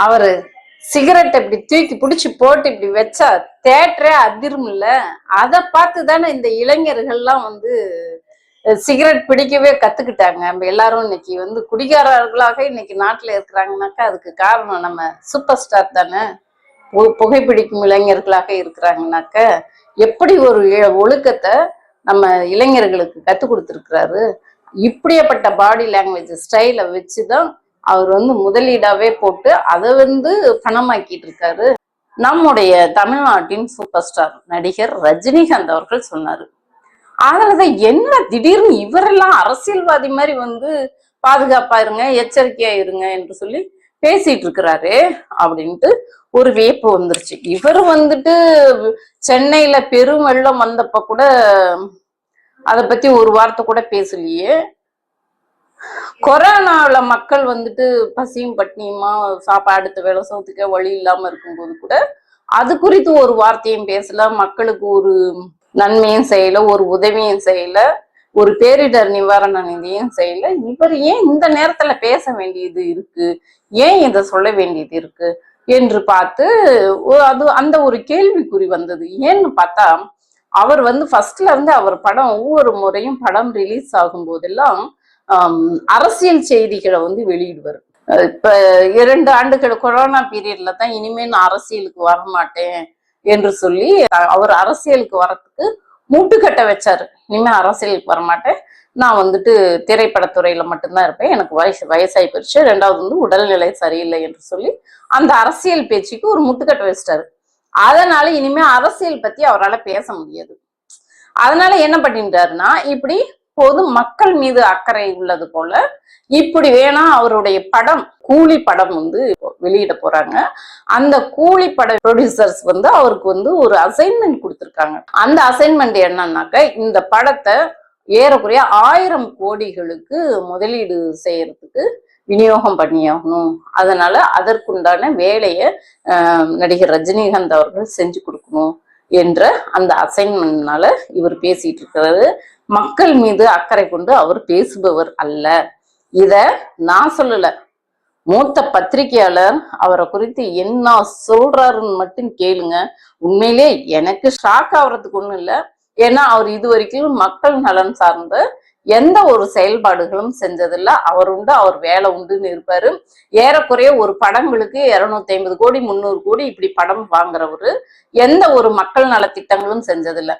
அவரு சிகரெட் இப்படி தூக்கி பிடிச்சி போட்டு இப்படி வச்சா தேட்டரே அதிரும் இல்ல. அதை பார்த்து தானே இந்த இளைஞர்கள்லாம் வந்து சிகரெட் பிடிக்கவே கத்துக்கிட்டாங்க. நம்ம எல்லாரும் இன்னைக்கு வந்து குடிகாரர்களாக இன்னைக்கு நாட்டுல இருக்கிறாங்கனாக்கா அதுக்கு காரணம் நம்ம சூப்பர் ஸ்டார் தானே. புகைப்பிடிக்கும் இளைஞர்களாக இருக்கிறாங்கனாக்க எப்படி ஒரு ஒழுக்கத்தை நம்ம இளைஞர்களுக்கு கத்து கொடுத்துருக்கிறாரு. இப்படியேப்பட்ட பாடி லாங்குவேஜ் ஸ்டைலை வச்சுதான் அவர் வந்து முதலீடாவே போட்டு அதை வந்து பணமாக்கிட்டு இருக்காரு. நம்முடைய தமிழ்நாட்டின் சூப்பர் ஸ்டார் நடிகர் ரஜினிகாந்த் அவர்கள் சொன்னாரு. அதனாலதான் என்ன திடீர்னு இவரெல்லாம் அரசியல்வாதி மாதிரி வந்து பாதுகாப்பா இருங்க, எச்சரிக்கையா இருங்க என்று சொல்லி பேசிட்டு இருக்கிறாரு அப்படின்ட்டு ஒரு வியப்பு வந்துருச்சு. இவர் வந்துட்டு சென்னையில பெரும் வெள்ளம் வந்தப்ப கூட அதை பத்தி ஒரு வார்த்தை கூட பேசலையே. கொரோனாவில மக்கள் வந்துட்டு பசியும் பட்னியுமா அடுத்த வேலை சோத்துக்க வழி இல்லாம இருக்கும்போது கூட அது குறித்து ஒரு வார்த்தையும் பேசல. மக்களுக்கு ஒரு நன்மையும் செய்யல, ஒரு உதவியும் செய்யல, ஒரு பேரிடர் நிவாரண நிதியும் செய்யல. இவர் ஏன் இந்த நேரத்துல பேச வேண்டியது இருக்கு, ஏன் இதை சொல்ல வேண்டியது இருக்கு என்று பார்த்து அது அந்த ஒரு கேள்விக்குறி வந்தது. ஏன்னு பார்த்தா அவர் வந்து ஃபர்ஸ்ட்ல இருந்து அவர் படம் ஒவ்வொரு முறையும் படம் ரிலீஸ் ஆகும் போதெல்லாம் அரசியல் செய்திகளை வந்து வெளியிடுவார். இப்ப 2 ஆண்டுகள் கொரோனா பீரியட்ல தான் இனிமே நான் அரசியலுக்கு வரமாட்டேன் என்று சொல்லி அவர் அரசியலுக்கு வரத்துக்கு முட்டுக்கட்டை வச்சாரு. இனிமே அரசியலுக்கு வரமாட்டேன், நான் வந்துட்டு திரைப்படத்துறையில மட்டும்தான் இருப்பேன், எனக்கு வயசாகி போயிடுச்சு, 2வது வந்து உடல்நிலை சரியில்லை என்று சொல்லி அந்த அரசியல் பேச்சுக்கு ஒரு முட்டுக்கட்டை வச்சிட்டாரு. அதனால இனிமே அரசியல் பத்தி அவரால் பேச முடியாது. அதனால என்ன பண்ணிட்டாருன்னா, இப்படி பொது மக்கள் மீது அக்கறை உள்ளது போல இப்படி வேணா அவருடைய படம் கூலி படம் வந்து வெளியிட போறாங்க. அந்த கூலி பட ப்ரொடியூசர்ஸ் வந்து அவருக்கு வந்து ஒரு அசைன்மெண்ட் கொடுத்துருக்காங்க. அந்த அசைன்மெண்ட் என்னன்னாக்க, இந்த படத்தை ஏறக்குறைய 1000 கோடிகளுக்கு முதலீடு செய்யறதுக்கு விநியோகம் பண்ணியாகணும். அதனால அதற்குண்டான வேலையை நடிகர் ரஜினிகாந்த் அவர்கள் செஞ்சு கொடுக்கணும் என்ற அந்த அசைன்மெண்ட்னால இவர் பேசிட்டு இருக்கிறது. மக்கள் மீது அக்கறை கொண்டு அவர் பேசுபவர் அல்ல. இத நான் சொல்லல, மூத்த பத்திரிகையாளர் அவரை குறித்து என்ன சொல்றாருன்னு மட்டும் கேளுங்க. உண்மையிலே எனக்கு ஷாக் ஆகுறதுக்கு ஒண்ணும் இல்லை. ஏன்னா அவர் இது வரைக்கும் மக்கள் நலன் சார்ந்த எந்த ஒரு செயல்பாடுகளும் செஞ்சதில்லை. அவர் உண்டு, அவர் வேலை உண்டுன்னு இருப்பாரு. ஏறக்குறைய ஒரு படங்களுக்கு 250 கோடி 300 கோடி இப்படி படம் வாங்குறவரு எந்த ஒரு மக்கள் நல திட்டங்களும் செஞ்சதில்லை.